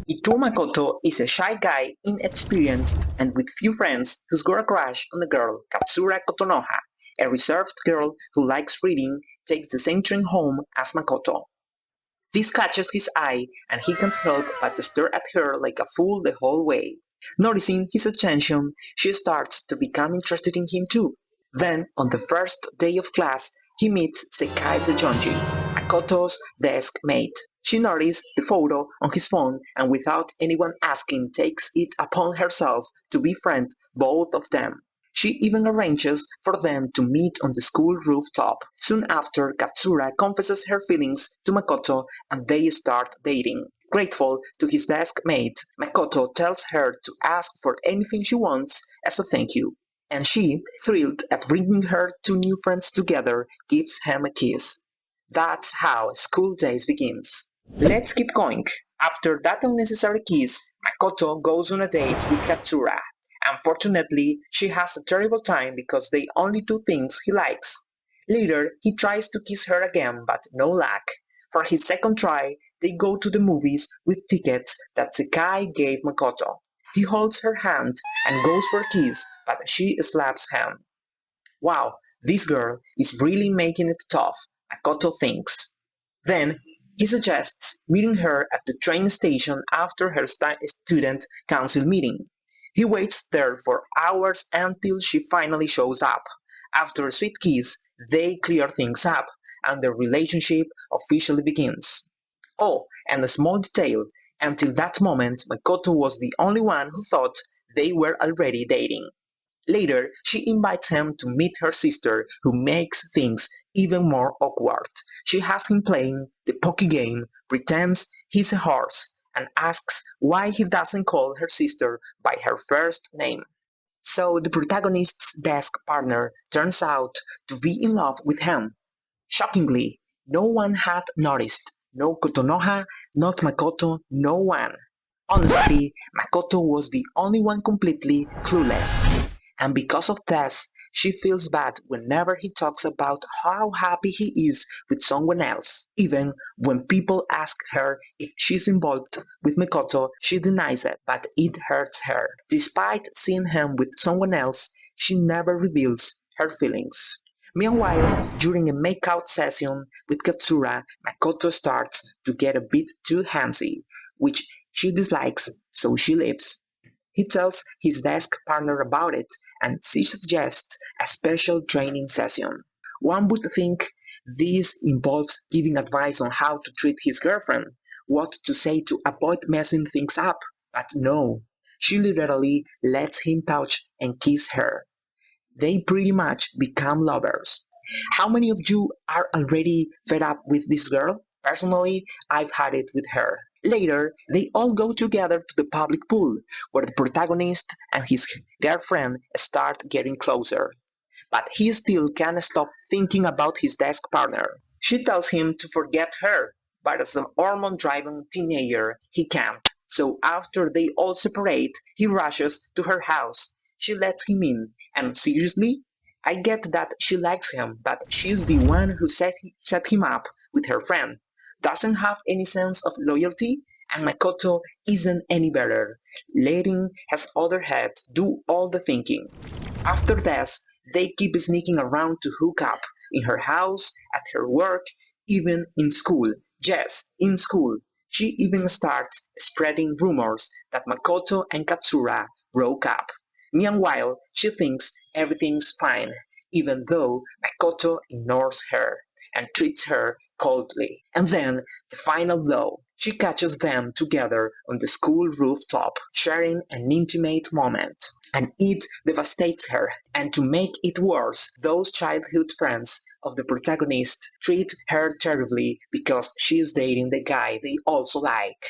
Ito Makoto is a shy guy, inexperienced, and with few friends who's got a crush on the girl Katsura Kotonoha, a reserved girl who likes reading, takes the same train home as Makoto. This catches his eye, and he can't help but stare at her like a fool the whole way. Noticing his attention, she starts to become interested in him too. Then, on the first day of class, he meets Sekai Sejonji, Makoto's desk mate. She notices the photo on his phone and without anyone asking takes it upon herself to befriend both of them. She even arranges for them to meet on the school rooftop. Soon after, Katsura confesses her feelings to Makoto and they start dating. Grateful to his desk mate, Makoto tells her to ask for anything she wants as a thank you. And she, thrilled at bringing her two new friends together, gives him a kiss. That's how school days begins. Let's keep going. After that unnecessary kiss, Makoto goes on a date with Katsura. Unfortunately, she has a terrible time because they only do things he likes. Later, he tries to kiss her again, but no luck. For his second try, they go to the movies with tickets that Sekai gave Makoto. He holds her hand and goes for a kiss, but she slaps him. Wow, this girl is really making it tough, Makoto thinks. Then, he suggests meeting her at the train station after her student council meeting. He waits there for hours until she finally shows up. After a sweet kiss, they clear things up, and their relationship officially begins. Oh, and a small detail, until that moment Makoto was the only one who thought they were already dating. Later, she invites him to meet her sister, who makes things even more awkward. She has him playing the pokey game, pretends he's a horse, and asks why he doesn't call her sister by her first name. So the protagonist's desk partner turns out to be in love with him. Shockingly, no one had noticed. No Kotonoha, not Makoto, no one. Honestly, Makoto was the only one completely clueless. And because of this, she feels bad whenever he talks about how happy he is with someone else. Even when people ask her if she's involved with Makoto, she denies it, but it hurts her. Despite seeing him with someone else, she never reveals her feelings. Meanwhile, during a makeout session with Katsura, Makoto starts to get a bit too handsy, which she dislikes, so she leaves. He tells his desk partner about it, and she suggests a special training session. One would think this involves giving advice on how to treat his girlfriend, what to say to avoid messing things up, but no. She literally lets him touch and kiss her. They pretty much become lovers. How many of you are already fed up with this girl? Personally, I've had it with her. Later, they all go together to the public pool, where the protagonist and his girlfriend start getting closer. But he still can't stop thinking about his desk partner. She tells him to forget her, but as an hormone-driven teenager, he can't. So after they all separate, he rushes to her house. She lets him in, and seriously? I get that she likes him, but she's the one who set him up with her friend. Doesn't have any sense of loyalty, and Makoto isn't any better, letting his other head do all the thinking. After this, they keep sneaking around to hook up in her house, at her work, even in school. Yes, in school. She even starts spreading rumors that Makoto and Katsura broke up. Meanwhile, she thinks everything's fine, even though Makoto ignores her and treats her coldly. And then, the final blow. She catches them together on the school rooftop, sharing an intimate moment. And it devastates her. And to make it worse, those childhood friends of the protagonist treat her terribly because she's dating the guy they also like.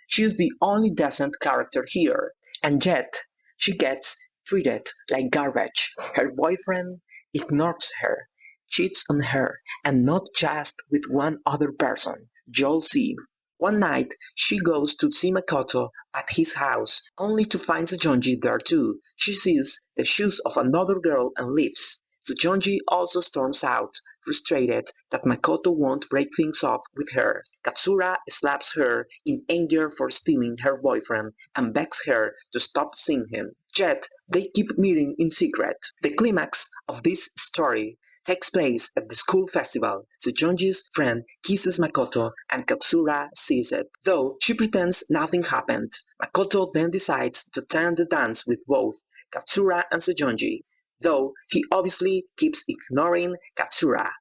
She's the only decent character here, and yet she gets treated like garbage. Her boyfriend ignores her, cheats on her, and not just with one other person, Joel C. One night, she goes to see Makoto at his house, only to find Sejonji there too. She sees the shoes of another girl and leaves. Tsujonji also storms out, frustrated that Makoto won't break things off with her. Katsura slaps her in anger for stealing her boyfriend and begs her to stop seeing him. Yet they keep meeting in secret. The climax of this story takes place at the school festival. Tsujonji's friend kisses Makoto and Katsura sees it, though she pretends nothing happened. Makoto then decides to attend the dance with both Katsura and Tsujonji, though he obviously keeps ignoring Katsura.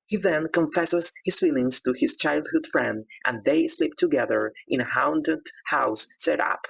He then confesses his feelings to his childhood friend and they sleep together in a haunted house set up.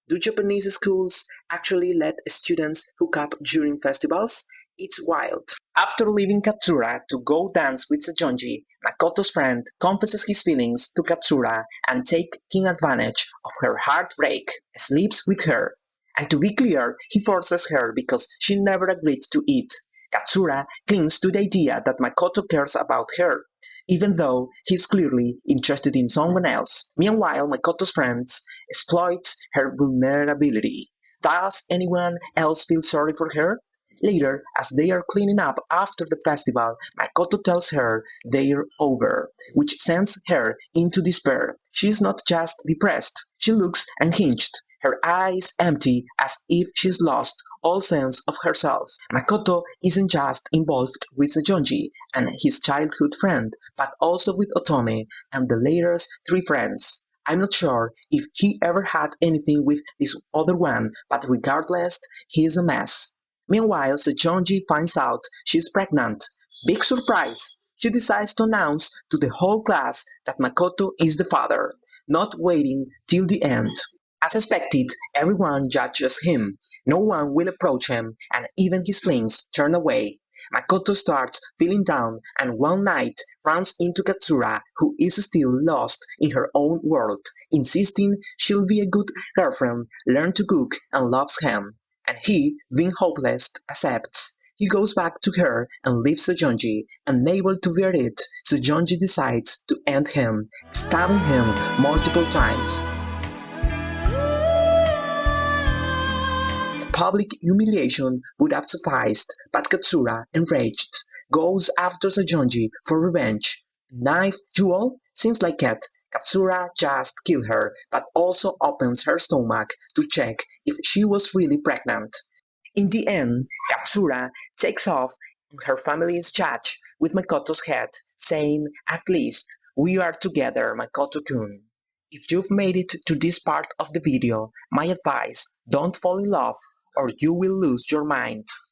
Do Japanese schools actually let students hook up during festivals? It's wild. After leaving Katsura to go dance with Sejonji, Makoto's friend confesses his feelings to Katsura and taking advantage of her heartbreak, sleeps with her. And to be clear, he forces her because she never agreed to it. Katsura clings to the idea that Makoto cares about her, even though he's clearly interested in someone else. Meanwhile, Makoto's friends exploits her vulnerability. Does anyone else feel sorry for her? Later, as they are cleaning up after the festival, Makoto tells her they're over, which sends her into despair. She's not just depressed, she looks unhinged, her eyes empty as if she's lost all sense of herself. Makoto isn't just involved with Sejonji and his childhood friend, but also with Otome and the latter's three friends. I'm not sure if he ever had anything with this other one, but regardless, he's a mess. Meanwhile, Sejonji finds out she's pregnant. Big surprise! She decides to announce to the whole class that Makoto is the father, not waiting till the end. As expected, everyone judges him. No one will approach him, and even his flings turn away. Makoto starts feeling down and one night runs into Katsura, who is still lost in her own world, insisting she'll be a good girlfriend, learn to cook, and loves him. And he, being hopeless, accepts. He goes back to her and leaves Sejonji. Unable to bear it, Sejonji decides to end him, stabbing him multiple times. Public humiliation would have sufficed, but Katsura, enraged, goes after Sejonji for revenge. Knife duel? Seems like it. Katsura just killed her, but also opens her stomach to check if she was really pregnant. In the end, Katsura takes off her family's yacht with Makoto's head, saying, "At least we are together, Makoto-kun." If you've made it to this part of the video, my advice, don't fall in love or you will lose your mind.